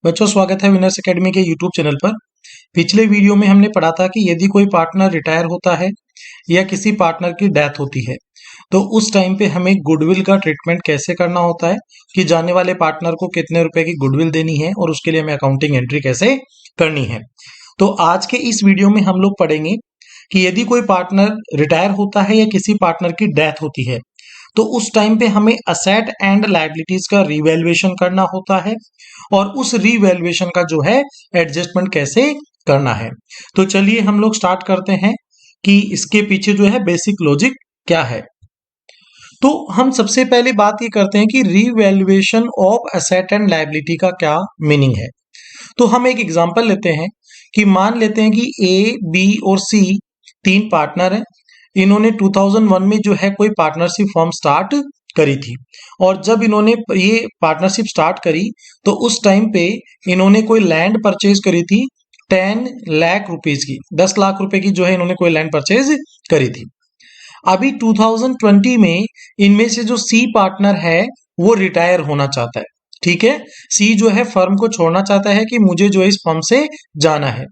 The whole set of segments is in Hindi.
बच्चों, स्वागत है विनर्स एकेडमी के यूट्यूब चैनल पर। पिछले वीडियो में हमने पढ़ा था कि यदि कोई पार्टनर रिटायर होता है या किसी पार्टनर की डेथ होती है तो उस टाइम पे हमें गुडविल का ट्रीटमेंट कैसे करना होता है, कि जाने वाले पार्टनर को कितने रुपए की गुडविल देनी है और उसके लिए हमें अकाउंटिंग एंट्री कैसे करनी है। तो आज के इस वीडियो में हम लोग पढ़ेंगे कि यदि कोई पार्टनर रिटायर होता है या किसी पार्टनर की डेथ होती है तो उस टाइम पे हमें असेट एंड लायबिलिटीज का रिवैल्यूएशन करना होता है और उस रिवैल्यूएशन का जो है एडजस्टमेंट कैसे करना है। तो चलिए हम लोग स्टार्ट करते हैं कि इसके पीछे जो है बेसिक लॉजिक क्या है। तो हम सबसे पहले बात ये करते हैं कि revaluation of asset and liability का क्या मीनिंग है। तो हम एक एग्जांपल लेते हैं कि मान लेते हैं कि ए, बी और सी तीन पार्टनर हैं। इन्होंने 2001 में जो है कोई पार्टनरशिप फॉर्म स्टार्ट करी थी और जब इन्होंने ये पार्टनरशिप स्टार्ट करी तो उस टाइम पे इन्होंने कोई लैंड परचेज करी थी 10 लाख रुपीज की, 10 लाख रुपए की जो है इन्होंने कोई लैंड परचेज करी थी। अभी 2020 में इनमें से जो सी पार्टनर है वो रिटायर होना चाहता है। ठीक है, सी जो है फर्म को छोड़ना चाहता है कि मुझे जो है इस फर्म से जाना है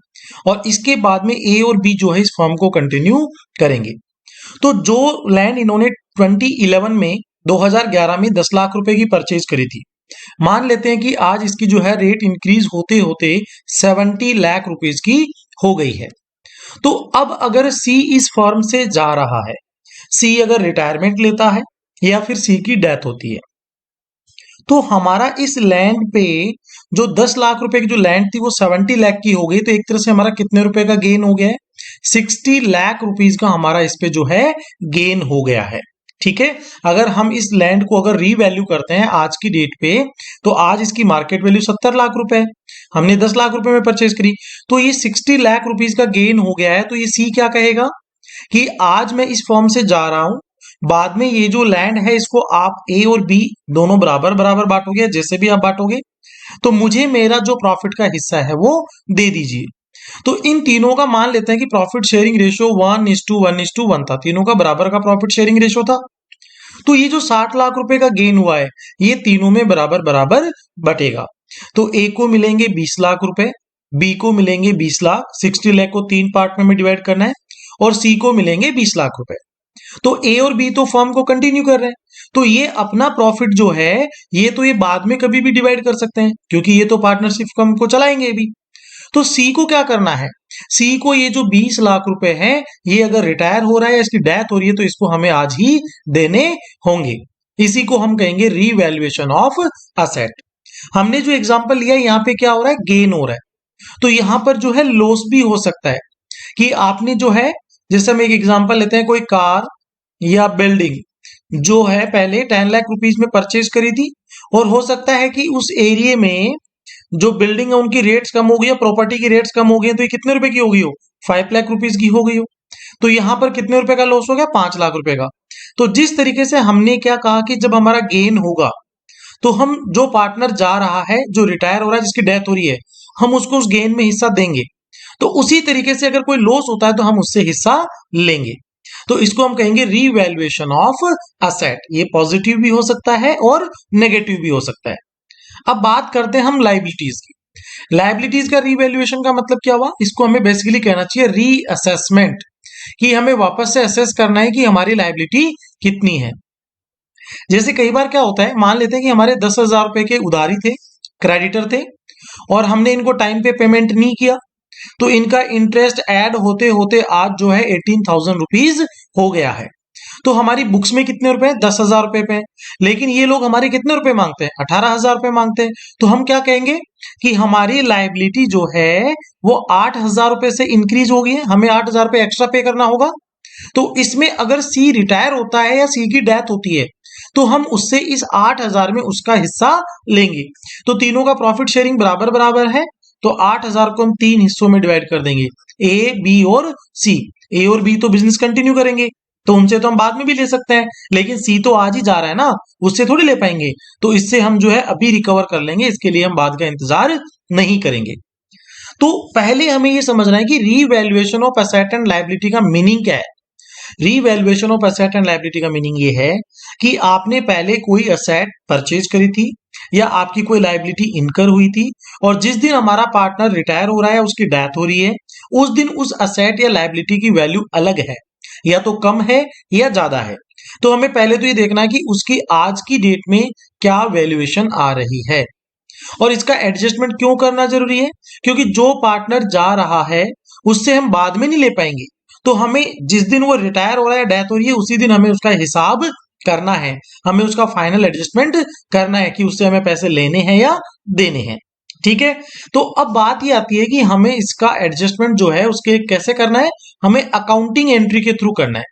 और इसके बाद में ए और बी जो है इस फर्म को कंटिन्यू करेंगे। तो जो लैंड इन्होंने 2011 में 10 लाख रुपए की परचेज करी थी, मान लेते हैं कि आज इसकी जो है रेट इंक्रीज होते होते 70 लाख रुपीज की हो गई है। तो अब अगर सी इस फर्म से जा रहा है, सी अगर रिटायरमेंट लेता है या फिर सी की डेथ होती है, तो हमारा इस लैंड पे जो 10 लाख रुपए की जो लैंड थी वो 70 लाख की हो गई। तो एक तरह से हमारा कितने रुपए का गेन हो गया है? 60 लाख रुपीज का हमारा इस पे जो है गेन हो गया है। ठीक है, अगर हम इस लैंड को अगर रीवैल्यू करते हैं आज की डेट पे तो आज इसकी मार्केट वैल्यू 70 लाख रुपए है, हमने 10 लाख रुपए में परचेज करी, तो ये 60 लाख रुपीज का गेन हो गया है। तो ये सी क्या कहेगा कि आज मैं इस फॉर्म से जा रहा हूं, बाद में ये जो लैंड है इसको आप ए और बी दोनों बराबर बराबर बांटोगे, जैसे भी आप बांटोगे, तो मुझे मेरा जो प्रॉफिट का हिस्सा है वो दे दीजिए। तो इन तीनों का मान लेते हैं कि प्रॉफिट शेयरिंग रेशियो 1:1:1 था, तीनों का बराबर का प्रॉफिट शेयरिंग रेशियो था। तो ये जो 60 लाख रुपए का गेन हुआ है ये तीनों में बराबर बराबर बटेगा। तो ए को मिलेंगे 20 लाख रुपए, बी को मिलेंगे 20 लाख, 60 लाख को तीन पार्ट में डिवाइड करना है और सी को मिलेंगे 20 लाख रुपए। तो ए और बी तो फर्म को कंटिन्यू कर रहे हैं, तो ये अपना प्रॉफिट जो है ये तो ये बाद में कभी भी डिवाइड कर सकते हैं क्योंकि ये तो पार्टनरशिप फर्म को चलाएंगे भी। तो सी को क्या करना है? सी को ये जो 20 लाख रुपए हैं ये अगर रिटायर हो रहा है या इसकी डेथ हो रही है तो इसको हमें आज ही देने होंगे। इसी को हम कहेंगे रीवैल्यूएशन ऑफ असेट। हमने जो एग्जांपल लिया यहाँ पे क्या हो रहा है? गेन हो रहा है। तो यहां पर जो है लॉस भी हो सकता है कि आपने जो है, जैसे हम एक एग्जांपल लेते हैं, कोई कार या बिल्डिंग जो है पहले 10 लाख रुपीज में परचेज करी थी और हो सकता है कि उस एरिया में जो बिल्डिंग है उनकी रेट्स कम हो गई, प्रॉपर्टी की रेट्स कम हो गई, तो ये कितने रुपए की हो गई हो? 5 लाख रुपीज की हो गई हो। तो यहां पर कितने रुपए का लॉस हो गया? 5 लाख रुपए का। तो जिस तरीके से हमने क्या कहा कि जब हमारा गेन होगा तो हम जो पार्टनर जा रहा है, जो रिटायर हो रहा है, जिसकी डेथ हो रही है, हम उसको उस गेन में हिस्सा देंगे। तो उसी तरीके से अगर कोई लॉस होता है तो हम उससे हिस्सा लेंगे। तो इसको हम कहेंगे रीवैल्यूएशन ऑफ असेट। ये पॉजिटिव भी हो सकता है और नेगेटिव भी हो सकता है। अब बात करते हैं हम लायबिलिटीज की। लायबिलिटीज का रीवैल्यूएशन का मतलब क्या हुआ? इसको हमें बेसिकली कहना चाहिए रीअसेसमेंट, कि हमें वापस से असेस करना है कि हमारी लायबिलिटी कितनी है। जैसे कई बार क्या होता है, मान लेते हैं कि हमारे 10,000 रुपए के उधारी थे, क्रेडिटर थे और हमने इनको टाइम पे पेमेंट नहीं किया, तो इनका इंटरेस्ट ऐड होते होते आज जो है 18,000 रुपीज हो गया है। तो हमारी बुक्स में कितने रुपए? 10,000 रुपए पे, लेकिन ये लोग हमारे कितने रुपए मांगते हैं? 18,000 रुपए मांगते हैं। तो हम क्या कहेंगे कि हमारी लायबिलिटी जो है वो 8,000 रुपए से इंक्रीज हो गई है, हमें 8,000 रुपए एक्स्ट्रा पे करना होगा। तो इसमें अगर सी रिटायर होता है या सी की डेथ होती है तो हम उससे इस 8,000 में उसका हिस्सा लेंगे। तो तीनों का प्रॉफिट शेयरिंग बराबर बराबर है, तो 8,000 को हम तीन हिस्सों में डिवाइड कर देंगे, ए, बी और सी। ए और बी तो बिजनेस कंटिन्यू करेंगे तो उनसे तो हम बाद में भी ले सकते हैं, लेकिन सी तो आज ही जा रहा है ना, उससे थोड़ी ले पाएंगे। तो इससे हम जो है अभी रिकवर कर लेंगे, इसके लिए हम बाद का इंतजार नहीं करेंगे। तो पहले हमें ये समझना है कि revaluation of asset and liability का मीनिंग क्या है। Revaluation of asset and liability का मीनिंग ये है कि आपने पहले कोई एसेट परचेज करी थी या आपकी कोई लाइबिलिटी इनकर हुई थी और जिस दिन हमारा पार्टनर रिटायर हो रहा है, उसकी डेथ हो रही है, उस दिन उस असेट या लाइबिलिटी की वैल्यू अलग है, या तो कम है या ज्यादा है। तो हमें पहले तो ये देखना है कि उसकी आज की डेट में क्या वैल्यूएशन आ रही है, और इसका एडजस्टमेंट क्यों करना जरूरी है, क्योंकि जो पार्टनर जा रहा है उससे हम बाद में नहीं ले पाएंगे। तो हमें जिस दिन वो रिटायर हो रहा है, डेथ हो रही है, उसी दिन हमें उसका हिसाब करना है, हमें उसका फाइनल एडजस्टमेंट करना है कि उससे हमें पैसे लेने हैं या देने हैं। ठीक है, तो अब बात ये आती है कि हमें इसका एडजस्टमेंट जो है उसके कैसे करना है, हमें अकाउंटिंग एंट्री के थ्रू करना है।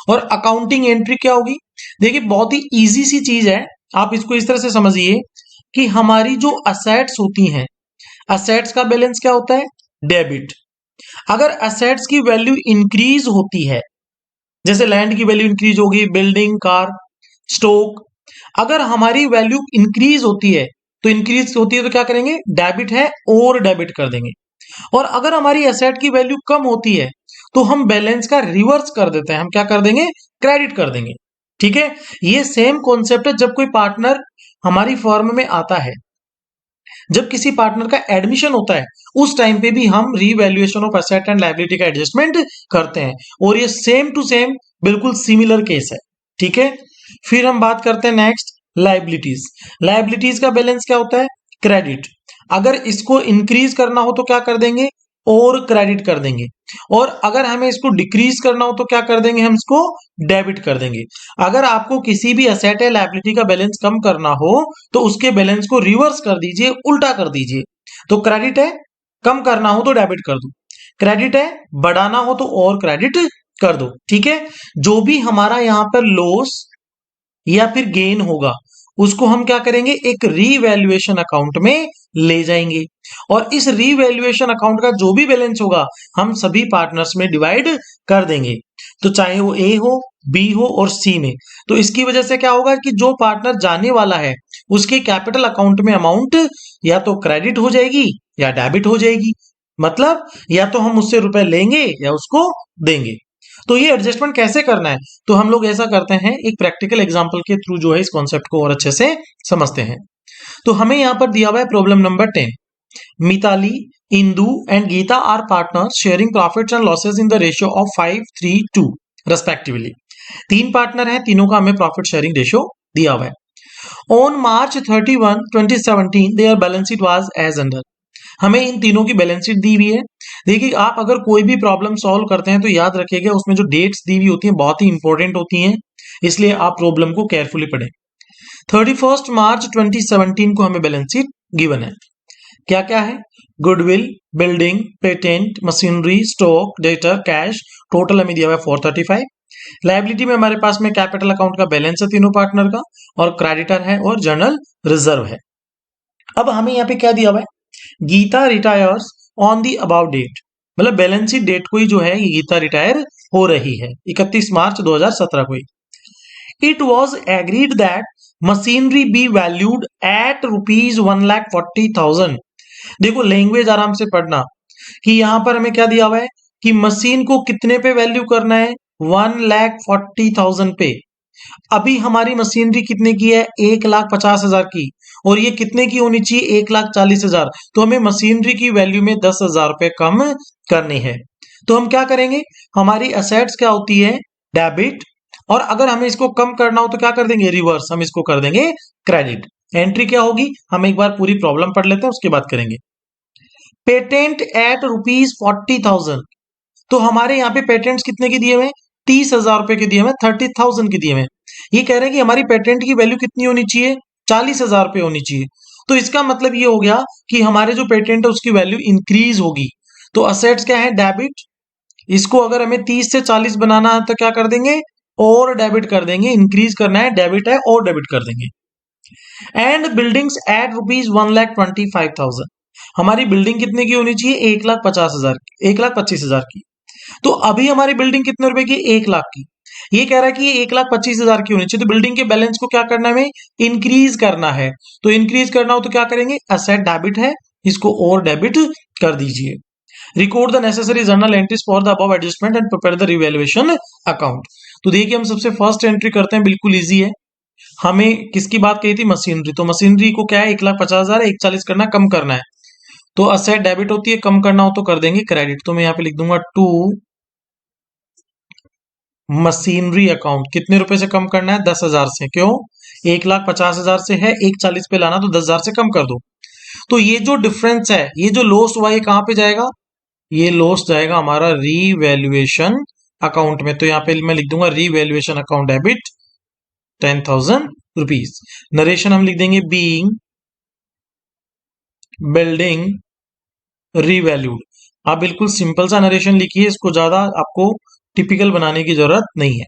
और अकाउंटिंग एंट्री क्या होगी, देखिए बहुत ही इजी सी चीज है, आप इसको इस तरह से समझिए कि हमारी जो असेट्स होती हैं, असेट्स का बैलेंस क्या होता है, डेबिट। अगर असेट्स की वैल्यू इंक्रीज होती है, जैसे लैंड की वैल्यू इंक्रीज होगी, बिल्डिंग, कार, स्टॉक, अगर हमारी वैल्यू इंक्रीज होती है तो इंक्रीज होती है तो क्या करेंगे, डेबिट है और डेबिट कर देंगे। और अगर हमारी एसेट की वैल्यू कम होती है तो हम बैलेंस का रिवर्स कर देते हैं, हम क्या कर देंगे, क्रेडिट कर देंगे। ठीक है, ये सेम कॉन्सेप्ट है जब कोई पार्टनर हमारी फर्म में आता है, जब किसी पार्टनर का एडमिशन होता है उस टाइम पे भी हम revaluation of asset and liability का एडजस्टमेंट करते हैं, और ये सेम टू सेम बिल्कुल सिमिलर केस है। ठीक है, फिर हम बात करते हैं नेक्स्ट लायबिलिटीज। लायबिलिटीज का बैलेंस क्या होता है, क्रेडिट। अगर इसको इंक्रीज करना हो तो क्या कर देंगे, और क्रेडिट कर देंगे, और अगर हमें इसको डिक्रीज करना हो तो क्या कर देंगे, हम इसको डेबिट कर देंगे। अगर आपको किसी भी एसेट या लायबिलिटी का बैलेंस कम करना हो तो उसके बैलेंस को रिवर्स कर दीजिए, उल्टा कर दीजिए। तो क्रेडिट है, कम करना हो तो डेबिट कर दो, क्रेडिट है, बढ़ाना हो तो और क्रेडिट कर दो। ठीक है, जो भी हमारा यहां पर लॉस या फिर गेन होगा उसको हम क्या करेंगे, एक रीवैल्यूएशन अकाउंट में ले जाएंगे, और इस रीवैल्यूएशन अकाउंट का जो भी बैलेंस होगा हम सभी पार्टनर्स में डिवाइड कर देंगे, तो चाहे वो ए हो, बी हो और सी में। तो इसकी वजह से क्या होगा कि जो पार्टनर जाने वाला है उसके कैपिटल अकाउंट में अमाउंट या तो क्रेडिट हो जाएगी या डेबिट हो जाएगी, मतलब या तो हम उससे रुपए लेंगे या उसको देंगे। तो ये एडजस्टमेंट कैसे करना है, तो हम लोग ऐसा करते हैं, एक प्रैक्टिकल एग्जांपल के थ्रू जो है इस कॉन्सेप्ट को और अच्छे से समझते हैं। तो हमें यहां पर दिया हुआ है problem number 10। Mitali, Indu and Geeta are partners sharing profits and losses in the ratio of 5:3:2 respectively. तीन पार्टनर हैं, तीनों का हमें प्रॉफिट शेयरिंग रेशियो दिया हुआ है। On March 31, 2017 their balance sheet was as under. हमें इन तीनों की बैलेंस शीट दी हुई है। देखिए, आप अगर कोई भी प्रॉब्लम सॉल्व करते हैं तो याद रखिएगा उसमें जो डेट्स दी हुई होती हैं बहुत ही इंपॉर्टेंट होती हैं, इसलिए आप प्रॉब्लम को केयरफुली पढ़ें। 31 मार्च 2017 को हमें बैलेंस शीट गिवन है। क्या क्या है, goodwill, building, patent, machinery, stock, debtor, cash, total हमें दिया हुआ है 435। लायबिलिटी में हमारे पास में कैपिटल अकाउंट का बैलेंस है तीनों पार्टनर का, और क्रेडिटर है और जनरल रिजर्व है। अब हमें यहाँ पे क्या दिया हुआ है, Geeta retires on the about date, मतलब बैलेंस शीट डेट को ही जो है ये गीता रिटायर हो रही है 31 मार्च 2017 को ही। It was agreed that machinery be valued at ₹1,40,000। देखो लैंग्वेज आराम से पढ़ना कि यहां पर हमें क्या दिया हुआ है कि मशीन को कितने पे वैल्यू करना है, 1,40,000 पे। अभी हमारी मशीनरी कितने की है, 1,50,000 की, और ये कितने की होनी चाहिए, 1,40,000। तो हमें मशीनरी की वैल्यू में 10,000 रुपए कम करनी है। तो हम क्या करेंगे, हमारी असेट्स क्या होती है, डेबिट, और अगर हमें इसको कम करना हो तो क्या कर देंगे, रिवर्स, हम इसको कर देंगे क्रेडिट। एंट्री क्या होगी, हम एक बार पूरी प्रॉब्लम पढ़ लेते हैं उसके बाद करेंगे। पेटेंट एट ₹40,000, तो हमारे यहाँ पे पेटेंट्स कितने के दिए हुए हैं, 30,000 रुपए के दिए हुए, 30,000 के दिए हुए। ये कह रहे हैं कि हमारी पेटेंट की वैल्यू कितनी होनी चाहिए, 40,000 रुपए होनी चाहिए। तो इसका मतलब ये हो गया कि हमारे जो पेटेंट है उसकी वैल्यू इंक्रीज होगी। तो असेट्स क्या है, डेबिट, इसको अगर हमें 30 से 40 बनाना है तो क्या कर देंगे, और डेबिट कर देंगे, इंक्रीज करना है, डेबिट है और डेबिट कर देंगे। एंड बिल्डिंग्स एट ₹1,25,000, हमारी बिल्डिंग कितने की होनी चाहिए, 1,50,000, 1,25,000 की। तो अभी हमारी बिल्डिंग कितने रुपए की, 1,00,000 की। ये कह रहा है कि ये 1,25,000 की होनी चाहिए, तो बिल्डिंग के बैलेंस को क्या करना है, हमें इंक्रीज करना है। तो इंक्रीज करना हो तो क्या करेंगे, असेट डेबिट है, इसको और डेबिट कर दीजिए। Record the necessary journal entries for the above adjustment and prepare the revaluation account. तो देखिए हम सबसे फर्स्ट एंट्री करते हैं, बिल्कुल इजी है। हमें किसकी बात कही थी? मशीनरी। तो मशीनरी को क्या है, 1,50,000 है, 140 करना है, कम करना है। तो असेट डेबिट होती है, कम करना हो तो कर देंगे क्रेडिट। तो मैं यहाँ पे लिख दूंगा टू मशीनरी अकाउंट। कितने रुपए से कम करना है? 10,000 से। क्यों? 1,50,000 से है, 140 पे लाना, तो 10,000 से कम कर दो। तो ये जो डिफरेंस है, ये जो लॉस हुआ, ये कहां पे जाएगा? ये लॉस जाएगा हमारा रीवैल्यूएशन अकाउंट में। तो यहाँ पे मैं लिख दूंगा revaluation account debit 10,000 rupees. Narration हम लिख देंगे बीइंग बिल्डिंग रीवैल्यूड। आप बिल्कुल सिंपल सा नरेशन लिखिए, इसको ज्यादा आपको टिपिकल बनाने की जरूरत नहीं है।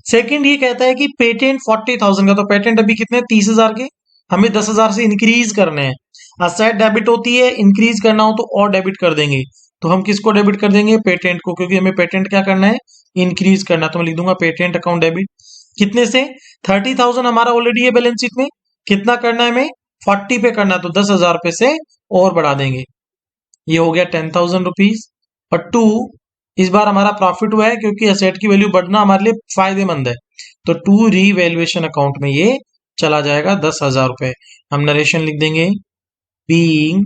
सेकंड ये कहता है कि पेटेंट 40,000 का, तो पेटेंट अभी कितने? 30,000 के, हमें 10,000 से इंक्रीज करने हैं। असेट डेबिट होती है, इंक्रीज करना हो तो और डेबिट कर देंगे। तो हम किसको डेबिट कर देंगे? पेटेंट को, क्योंकि हमें पेटेंट क्या करना है? इंक्रीज करना। तो मैं लिख दूंगा पेटेंट अकाउंट डेबिट। कितने से? 30,000 हमारा ऑलरेडी है बैलेंस शीट में, कितना करना है हमें? 40 पे करना है, तो 10,000 रुपए से और बढ़ा देंगे। ये हो गया 10,000 रुपीज। और टू, इस बार हमारा प्रॉफिट हुआ है क्योंकि एसेट की वैल्यू बढ़ना हमारे लिए फायदेमंद है। तो टू रीवैल्यूएशन अकाउंट में ये चला जाएगा 10,000 रुपए। हम नरेशन लिख देंगे बीइंग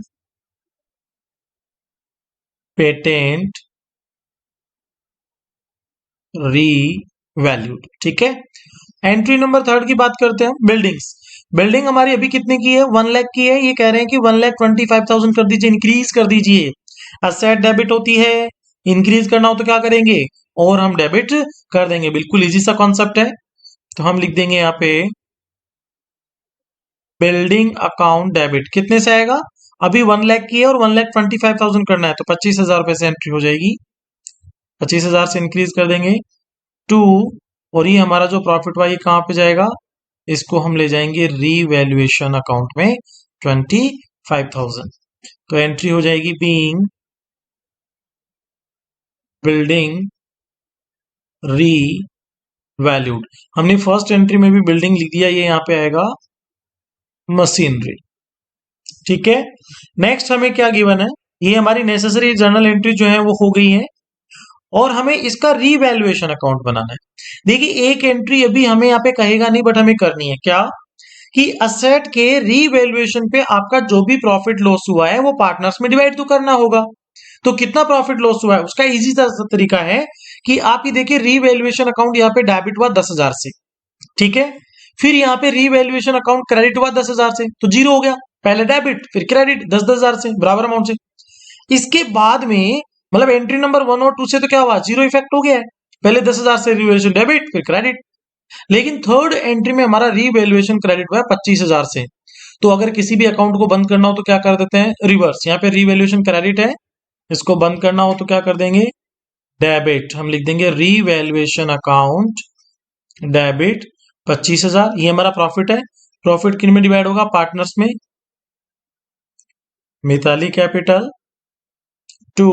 पेटेंट रीवैल्यूड। ठीक है। एंट्री नंबर थर्ड की बात करते हैं, बिल्डिंग्स। बिल्डिंग हमारी अभी कितने की है? 1 लाख की है। ये कह रहे हैं कि 1,25,000 कर दीजिए, इंक्रीज कर दीजिए। असेट डेबिट होती है, इंक्रीज करना हो तो क्या करेंगे? और हम डेबिट कर देंगे। बिल्कुल इजी सा कॉन्सेप्ट है। तो हम लिख देंगे यहाँ पे बिल्डिंग अकाउंट डेबिट। कितने से आएगा? अभी 1 लाख की है और 1,25,000 करना है, तो 25,000 रुपए से एंट्री हो जाएगी। 25,000 से इंक्रीज कर देंगे टू, और ये हमारा जो प्रॉफिट हुआ ये कहां पे जाएगा? इसको हम ले जाएंगे रीवैल्यूएशन अकाउंट में 25,000। तो एंट्री हो जाएगी बीइंग बिल्डिंग रीवैल्यूड। हमने फर्स्ट एंट्री में भी बिल्डिंग लिख दिया, ये यहाँ पे आएगा मशीनरी। ठीक है। नेक्स्ट हमें क्या गिवन है? ये हमारी नेसेसरी जर्नल एंट्री जो है वो हो गई है, और हमें इसका रीवैल्यूएशन अकाउंट बनाना है। देखिए एक एंट्री अभी हमें यहाँ पे कहेगा नहीं, बट हमें करनी है। क्या? कि असेट के रीवैल्यूएशन पे आपका जो भी प्रॉफिट लॉस हुआ है वो पार्टनर्स में डिवाइड तो करना होगा। तो कितना प्रॉफिट लॉस हुआ है उसका इजी तरीका है कि आप ये देखिए रीवैल्यूएशन अकाउंट यहाँ पे डेबिट हुआ 10,000 से। ठीक है। फिर यहाँ पे रीवैल्यूएशन अकाउंट क्रेडिट हुआ 10,000 से, तो जीरो हो गया। पहले डेबिट फिर क्रेडिट 10,000 से बराबर अमाउंट से। इसके बाद में मतलब एंट्री नंबर 1 और 2 से तो क्या हुआ? जीरो इफेक्ट हो गया है। पहले 10,000 से रीवैल्यूएशन डेबिट फिर क्रेडिट। लेकिन थर्ड एंट्री में हमारा रीवैल्यूएशन क्रेडिट हुआ है 25,000 से। तो अगर किसी भी अकाउंट को बंद करना हो तो क्या कर देते हैं? रिवर्स। यहाँ पे रीवैल्यूएशन क्रेडिट है, इसको बंद करना हो तो क्या कर देंगे? डेबिट। हम लिख देंगे रीवैल्यूएशन अकाउंट डेबिट 25,000। ये हमारा प्रॉफिट है। प्रॉफिट किन में डिवाइड होगा? पार्टनर्स में। Mitali capital to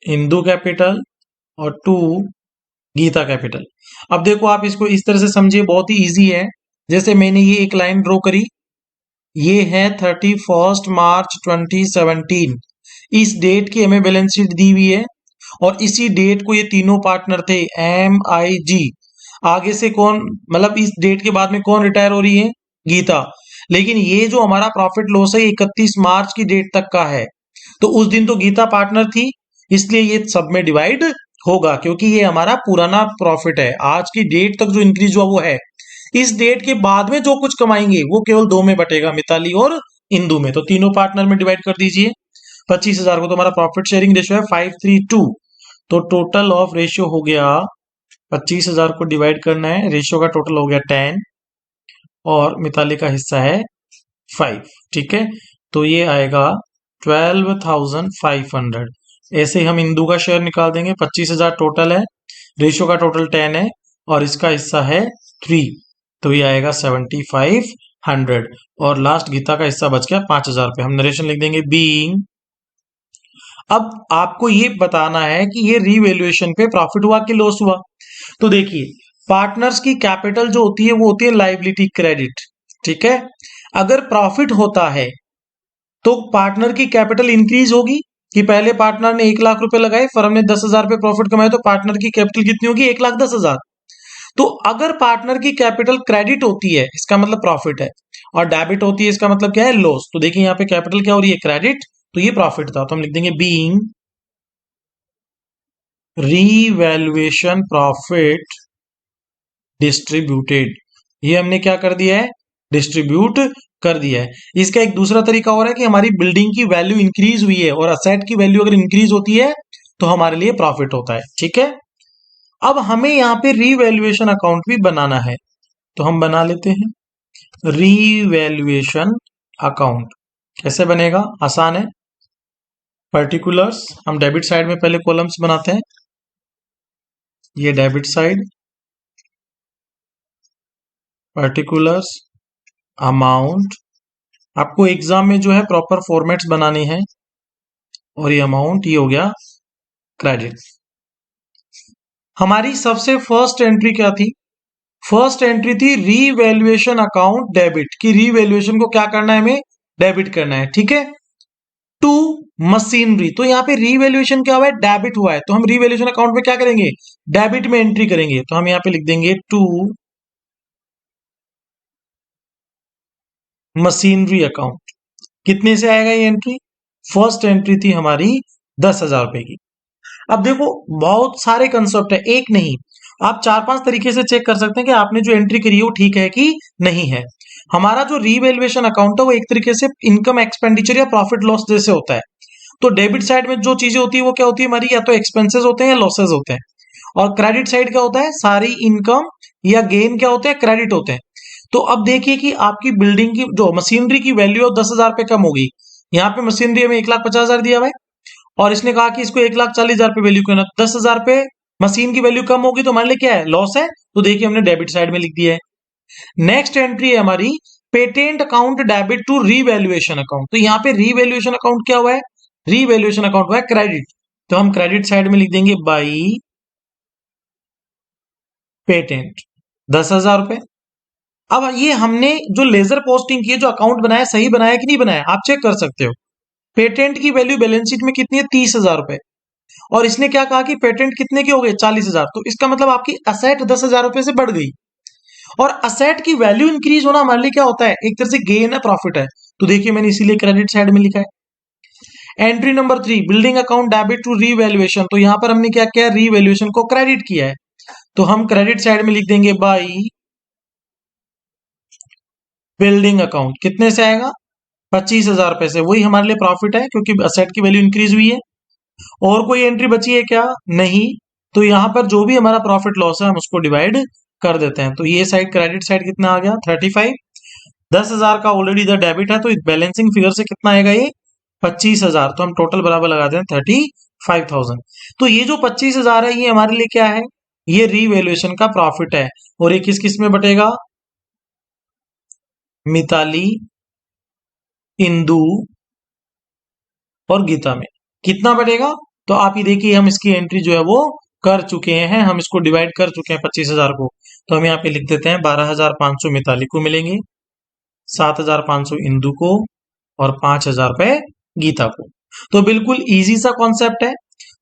Indu capital और टू गीता कैपिटल। अब देखो आप इसको इस तरह से समझिए, बहुत ही इजी है। जैसे मैंने ये एक लाइन ड्रॉ करी, ये है 31 मार्च 2017। इस डेट की हमें बैलेंस शीट दी हुई है, और इसी डेट को ये तीनों पार्टनर थे MIG। आगे से कौन, मतलब इस डेट के बाद में कौन रिटायर हो रही है? गीता। लेकिन ये जो हमारा प्रॉफिट लॉस है 31 मार्च की डेट तक का है, तो उस दिन तो गीता पार्टनर थी, इसलिए ये सब में डिवाइड होगा, क्योंकि ये हमारा पुराना प्रॉफिट है। आज की डेट तक जो इंक्रीज हुआ वो है। इस डेट के बाद में जो कुछ कमाएंगे वो केवल दो में बटेगा, मिताली और इंदू में। तो तीनों पार्टनर में डिवाइड कर दीजिए 25,000 को। तो हमारा प्रॉफिट शेयरिंग रेशियो है 5:3:2। तो टोटल ऑफ रेशियो हो गया 25,000 को डिवाइड करना है, रेशियो का टोटल हो गया 10, और मिताली का हिस्सा है 5। ठीक है। तो ये आएगा 12,500। ऐसे ही हम इंदू का शेयर निकाल देंगे। 25,000 टोटल है, रेशियो का टोटल 10 है, और इसका हिस्सा है 3। तो ये आएगा 7,500। और लास्ट गीता का हिस्सा बच गया 5,000 रुपए। हम नरेशन लिख देंगे बीइंग। अब आपको ये बताना है कि ये रीवैल्यूएशन पे प्रॉफिट हुआ कि लॉस हुआ। तो देखिए पार्टनर्स की कैपिटल जो होती है वो होती है लायबिलिटी क्रेडिट। ठीक है। अगर प्रॉफिट होता है तो पार्टनर की कैपिटल इंक्रीज होगी, कि पहले पार्टनर ने 1 लाख रुपए लगाए, फर्म ने 10,000 रुपए प्रॉफिट कमाए, तो पार्टनर की कैपिटल कितनी होगी? 1,10,000। तो अगर पार्टनर की कैपिटल क्रेडिट होती है इसका मतलब प्रॉफिट है, और डेबिट होती है इसका मतलब क्या है, लॉस। तो देखिए यहाँ पे कैपिटल क्या हो रही है, क्रेडिट, तो ये प्रॉफिट था। तो हम लिख देंगे बीइंग रीवैल्यूएशन प्रॉफिट डिस्ट्रीब्यूटेड। ये हमने क्या कर दिया है, डिस्ट्रीब्यूट कर दिया है। इसका एक दूसरा तरीका हो रहा है कि हमारी बिल्डिंग की वैल्यू इंक्रीज हुई है और असेट की वैल्यू अगर इंक्रीज होती है तो हमारे लिए प्रॉफिट होता है। ठीक है, अब हमें यहाँ पे रीवैल्यूएशन अकाउंट भी बनाना है, तो हम बना लेते हैं रीवैल्यूएशन अकाउंट। कैसे बनेगा, आसान है। पर्टिकुलर्स, हम डेबिट साइड में पहले कॉलम्स बनाते हैं, ये डेबिट साइड, पर्टिकुलर्स, अमाउंट। आपको एग्जाम में जो है प्रॉपर फॉर्मेट्स बनाने हैं, और ये अमाउंट, ये हो गया क्रेडिट। हमारी सबसे फर्स्ट एंट्री क्या थी, फर्स्ट एंट्री थी रीवैल्यूएशन अकाउंट डेबिट, की रीवैल्यूएशन को क्या करना है, हमें डेबिट करना है। ठीक है, टू मशीनरी, तो यहाँ पे रीवैल्यूएशन क्या हुआ है, डेबिट हुआ है, तो हम रीवैल्यूएशन अकाउंट में क्या करेंगे, डेबिट में एंट्री करेंगे। तो हम यहाँ पे लिख देंगे टू मशीनरी अकाउंट। कितने से आएगा ये एंट्री, फर्स्ट एंट्री थी हमारी 10,000 रुपए की। अब देखो बहुत सारे कंसेप्ट है, एक नहीं, आप 4-5 तरीके से चेक कर सकते हैं कि आपने जो एंट्री करी है वो ठीक है कि नहीं है। हमारा जो रीवैल्यूएशन अकाउंट है वो एक तरीके से इनकम एक्सपेंडिचर या प्रॉफिट लॉस जैसे होता है। तो डेबिट साइड में जो चीजें होती है वो क्या होती है हमारी, या तो एक्सपेंसेस होते हैं या लॉसेस होते हैं। और क्रेडिट साइड क्या होता है, सारी इनकम या गेन क्या होते हैं, क्रेडिट होते हैं। तो अब देखिए कि आपकी बिल्डिंग की जो मशीनरी की वैल्यू 10,000 रुपए कम हो गई। यहाँ पे मशीनरी में 1,50,000 दिया हुआ है, और इसने कहा कि इसको 1,40,000 पे वैल्यू करना, 10,000 पे मशीन की वैल्यू कम होगी तो हमारे लिए क्या है, लॉस है। तो देखिए हमने डेबिट साइड में लिख दिया है। नेक्स्ट एंट्री है हमारी patent account debit to revaluation account. तो यहाँ पे रीवैल्यूएशन अकाउंट क्या हुआ है, रीवैल्यूएशन अकाउंट हुआ है क्रेडिट, तो हम क्रेडिट साइड में लिख देंगे बाई पेटेंट 10,000 रुपए। अब ये हमने जो लेजर पोस्टिंग की है, जो अकाउंट बनाया, सही बनाया कि नहीं बनाया, आप चेक कर सकते हो। पेटेंट की वैल्यू बैलेंस शीट में कितनी है, 30,000 रुपए, और इसने क्या कहा कि पेटेंट कितने के हो गए, 40,000। तो इसका मतलब आपकी असेट 10,000 रुपए से बढ़ गई, और असेट की वैल्यू इंक्रीज होना हमारे लिए क्या होता है, एक तरह से गेन है, प्रॉफिट है। तो देखिए मैंने इसीलिए क्रेडिट साइड में लिखा है। Entry number 3 building account debit to revaluation, तो यहां पर हमने क्या किया, रीवैल्यूएशन को क्रेडिट किया है, तो हम क्रेडिट साइड में लिख देंगे बाई बिल्डिंग अकाउंट। कितने से आएगा, 25,000 रुपए से, वही हमारे लिए प्रॉफिट है क्योंकि असेट की वैल्यू इंक्रीज हुई है। और कोई एंट्री बची है क्या, नहीं। तो यहां पर जो भी हमारा प्रॉफिट लॉस है हम उसको डिवाइड कर देते हैं। तो ये साइड क्रेडिट साइड कितना आ गया, 35। 10,000 का ऑलरेडी इधर डेबिट है, तो बैलेंसिंग फिगर से कितना आएगा ये, 25,000। तो हम टोटल बराबर लगाते हैं 35,000। तो ये जो 25,000 है ये हमारे लिए क्या है, ये रीवैल्यूएशन का प्रॉफिट है। और ये किस किस में बटेगा, मिताली, इंदु और गीता में। कितना बढ़ेगा, तो आप ये देखिए हम इसकी एंट्री जो है वो कर चुके हैं, हम इसको डिवाइड कर चुके हैं 25,000 को। तो हम यहाँ पे लिख देते हैं 12,500 मिताली को मिलेंगे, 7,500 इंदु को, और 5,000 रुपए गीता को। तो बिल्कुल इजी सा कॉन्सेप्ट है।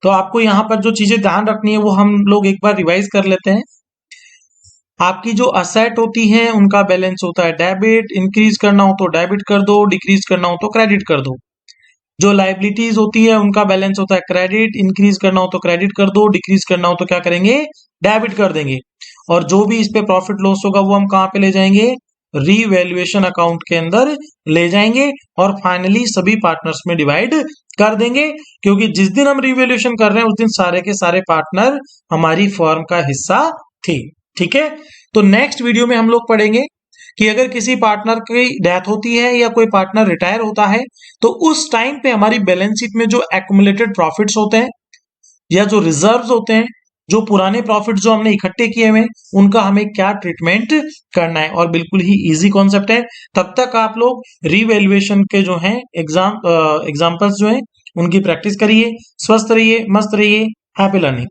तो आपको यहाँ पर जो चीजें ध्यान रखनी है वो हम लोग एक बार रिवाइज कर लेते हैं। आपकी जो असेट होती है उनका बैलेंस होता है डेबिट, इंक्रीज करना हो तो डेबिट कर दो, डिक्रीज करना हो तो क्रेडिट कर दो। जो लाइबिलिटीज होती है उनका बैलेंस होता है क्रेडिट, इंक्रीज करना हो तो क्रेडिट कर दो, डिक्रीज करना हो तो क्या करेंगे, डेबिट कर देंगे। और जो भी इस पे प्रॉफिट लॉस होगा वो हम कहां पे ले जाएंगे, रीवैल्यूएशन अकाउंट के अंदर ले जाएंगे, और फाइनली सभी पार्टनर्स में डिवाइड कर देंगे। क्योंकि जिस दिन हम रिवैल्यूएशन कर रहे हैं उस दिन सारे के सारे पार्टनर हमारी फर्म का हिस्सा थे। ठीक है, तो नेक्स्ट वीडियो में हम लोग पढ़ेंगे कि अगर किसी पार्टनर की डेथ होती है या कोई पार्टनर रिटायर होता है तो उस टाइम पे हमारी बैलेंस शीट में जो एक्युमुलेटेड प्रॉफिट्स होते हैं या जो रिजर्व्स होते हैं, जो पुराने प्रॉफिट्स जो हमने इकट्ठे किए हुए, उनका हमें क्या ट्रीटमेंट करना है। और बिल्कुल ही इजी कॉन्सेप्ट है। तब तक आप लोग रीवैल्यूएशन के जो हैं एग्जाम्पल्स जो हैं उनकी प्रैक्टिस करिए। स्वस्थ रहिए, मस्त रहिए, हैप्पी लर्निंग।